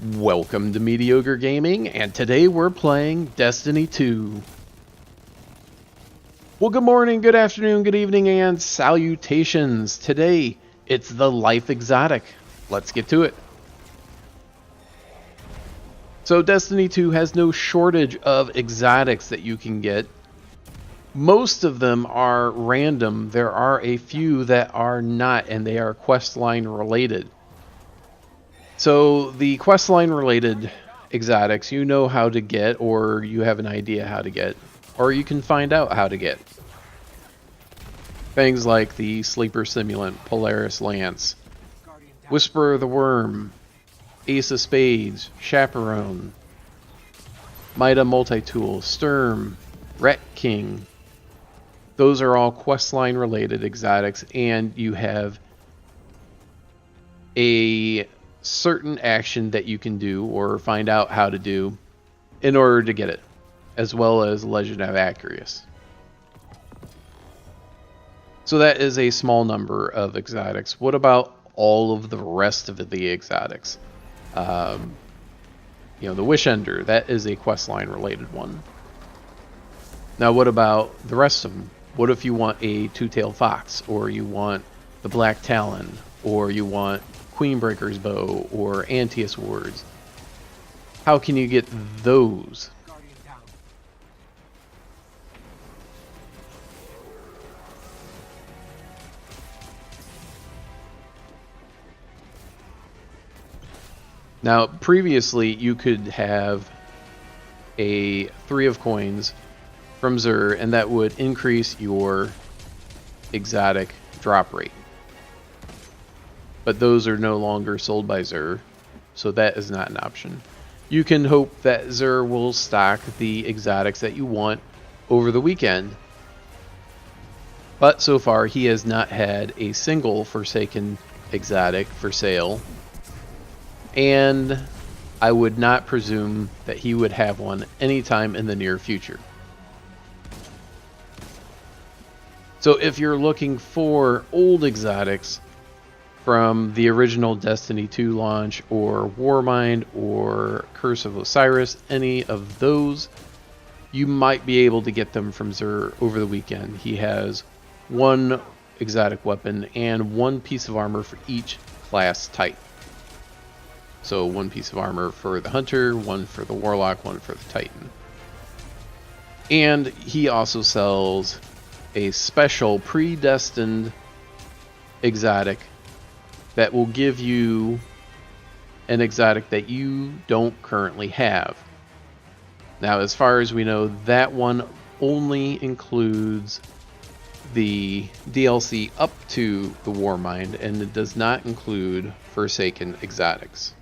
Welcome to Mediocre Gaming, and today we're playing Destiny 2. Well, good morning, good afternoon, good evening, and salutations. Today, it's the Life Exotic. Let's get to it. So Destiny 2 has no shortage of exotics that you can get. Most of them are random. There are a few that are not, and they are questline related. So the questline related exotics you know how to get, or you have an idea how to get, or you can find out how to get. Things like the Sleeper Simulant, Polaris Lance, Whisperer the Worm, Ace of Spades, Chaperone, Mida Multi-Tool, Sturm, Rat King. Those are all questline related exotics, and you have a certain action that you can do or find out how to do in order to get it, as well as Legend of Acarius. So that is a small number of exotics. What about all of the rest of the exotics? The Wish Ender, that is a questline related one. Now what about the rest of them? What if you want a two-tailed fox, or you want the Black Talon, or you want Queenbreaker's Bow, or Antius Wards? How can you get those? Now, previously, you could have a 3 of coins from Xur, and that would increase your exotic drop rate. But those are no longer sold by Xur, so that is not an option. You can hope that Xur will stock the exotics that you want over the weekend. But so far, he has not had a single Forsaken exotic for sale. And I would not presume that he would have one anytime in the near future. So if you're looking for old exotics from the original Destiny 2 launch, or Warmind, or Curse of Osiris, any of those, you might be able to get them from Xur over the weekend. He has one exotic weapon and one piece of armor for each class type. So one piece of armor for the Hunter, one for the Warlock, one for the Titan. And he also sells a special predestined exotic that will give you an exotic that you don't currently have. Now, as far as we know, that one only includes the DLC up to the Warmind, and it does not include Forsaken exotics.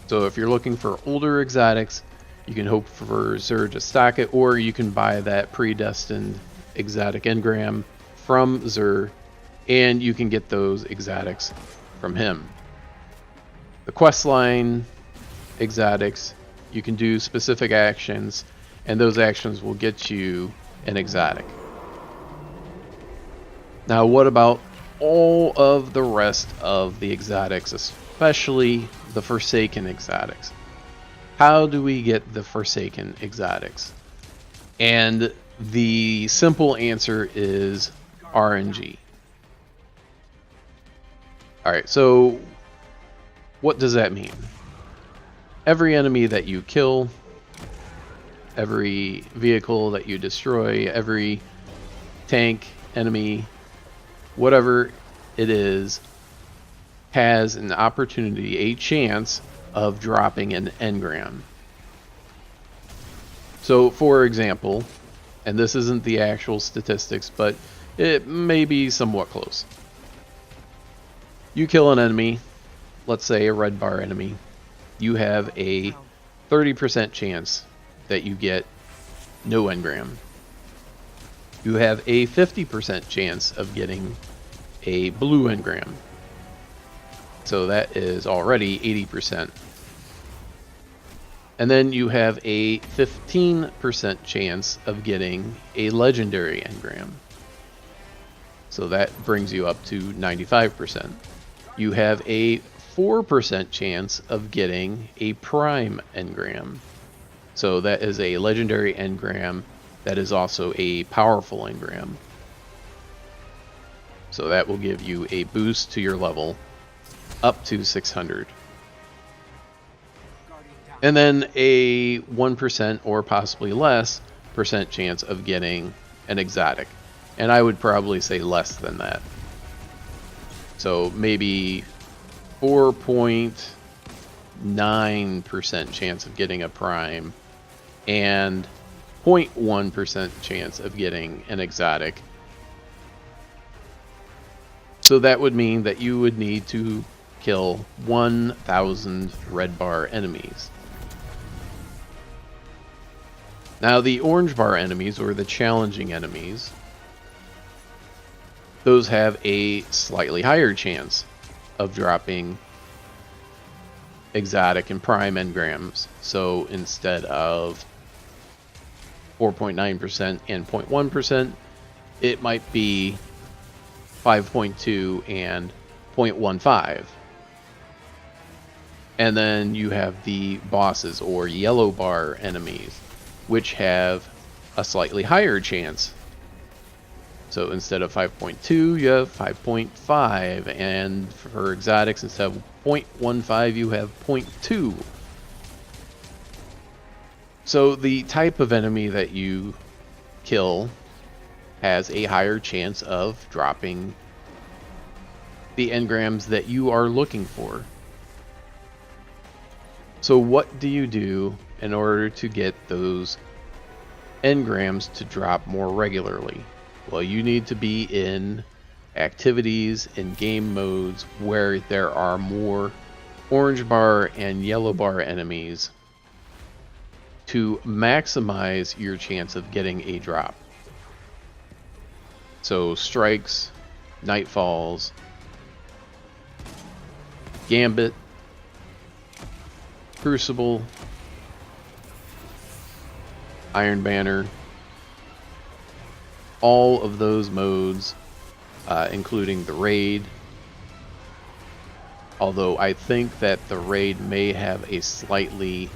So if you're looking for older exotics, you can hope for Xur to stock it, or you can buy that predestined exotic engram from Xur, and you can get those exotics from him. The questline exotics, you can do specific actions, and those actions will get you an exotic. Now, what about all of the rest of the exotics, especially the Forsaken exotics? How do we get the Forsaken exotics? And the simple answer is RNG. Alright, so what does that mean? Every enemy that you kill, every vehicle that you destroy, every tank, enemy, whatever it is, has an opportunity, a chance of dropping an engram. So, for example, and this isn't the actual statistics, but it may be somewhat close. You kill an enemy, let's say a red bar enemy, you have a 30% chance that you get no engram. You have a 50% chance of getting a blue engram. So that is already 80%. And then you have a 15% chance of getting a legendary engram. So that brings you up to 95%. You have a 4% chance of getting a prime engram. So that is a legendary engram that is also a powerful engram. So that will give you a boost to your level up to 600. And then a 1% or possibly less percent chance of getting an exotic. And I would probably say less than that. So maybe 4.9% chance of getting a prime and 0.1% chance of getting an exotic. So that would mean that you would need to kill 1,000 red bar enemies. Now the orange bar enemies, or the challenging enemies, those have a slightly higher chance of dropping exotic and prime engrams. So instead of 4.9% and 0.1%, it might be 5.2 and 0.15. And then you have the bosses, or yellow bar enemies, which have a slightly higher chance. So instead of 5.2, you have 5.5, and for exotics, instead of 0.15, you have 0.2. So the type of enemy that you kill has a higher chance of dropping the engrams that you are looking for. So what do you do in order to get those engrams to drop more regularly? Well, you need to be in activities and game modes where there are more orange bar and yellow bar enemies to maximize your chance of getting a drop. So strikes, nightfalls, gambit, crucible, iron banner, all of those modes, including the raid. Although I think that the raid may have a slightly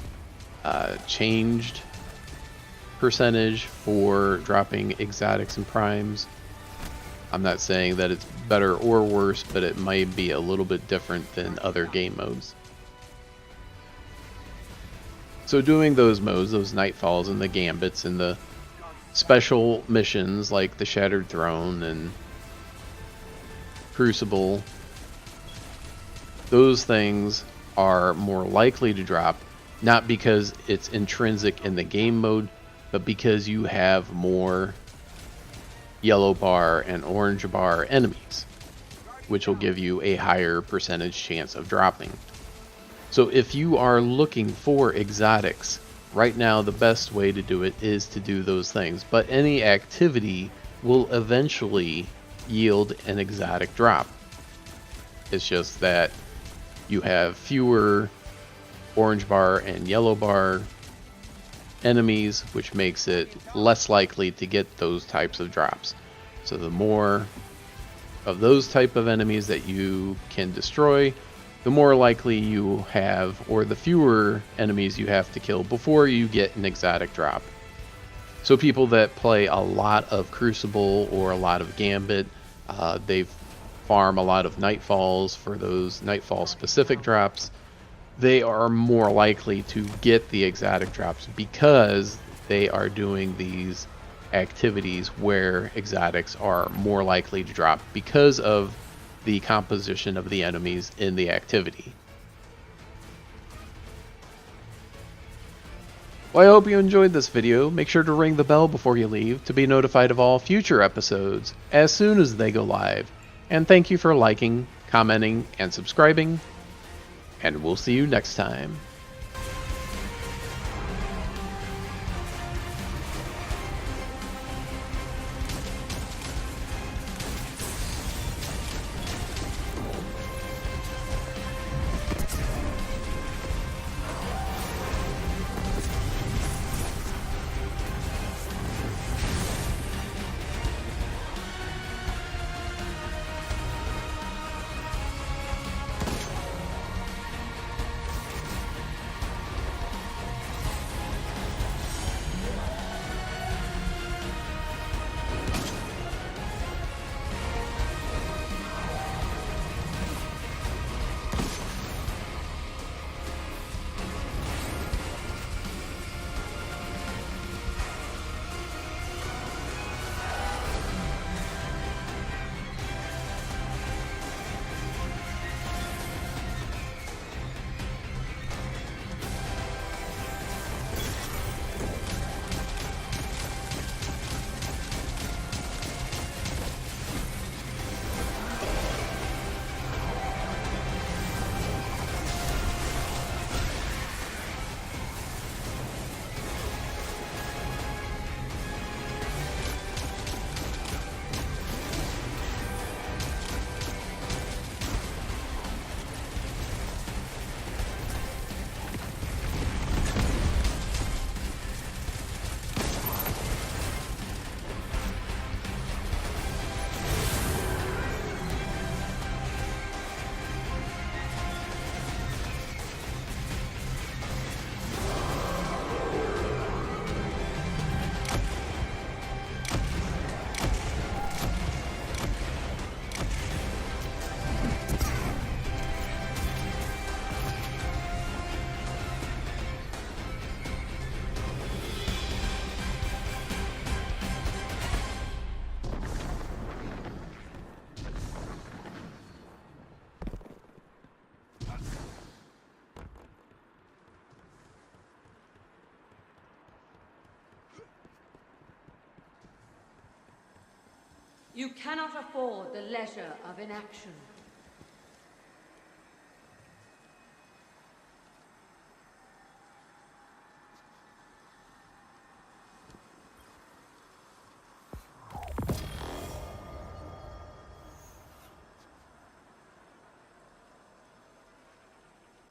changed percentage for dropping exotics and primes. I'm not saying that it's better or worse, but it might be a little bit different than other game modes. So doing those modes, those nightfalls and the gambits and the special missions like the Shattered Throne and Crucible, those things are more likely to drop, not because it's intrinsic in the game mode, but because you have more yellow bar and orange bar enemies, which will give you a higher percentage chance of dropping. So if you are looking for exotics, right now the best way to do it is to do those things, but any activity will eventually yield an exotic drop. It's just that you have fewer orange bar and yellow bar enemies, which makes it less likely to get those types of drops. So the more of those type of enemies that you can destroy, the more likely you have, or the fewer enemies you have to kill before you get an exotic drop. So people that play a lot of Crucible or a lot of Gambit, they farm a lot of Nightfalls for those Nightfall specific drops. They are more likely to get the exotic drops because they are doing these activities where exotics are more likely to drop because of the composition of the enemies in the activity. Well, I hope you enjoyed this video. Make sure to ring the bell before you leave to be notified of all future episodes as soon as they go live. And thank you for liking, commenting, and subscribing. And we'll see you next time. You cannot afford the leisure of inaction.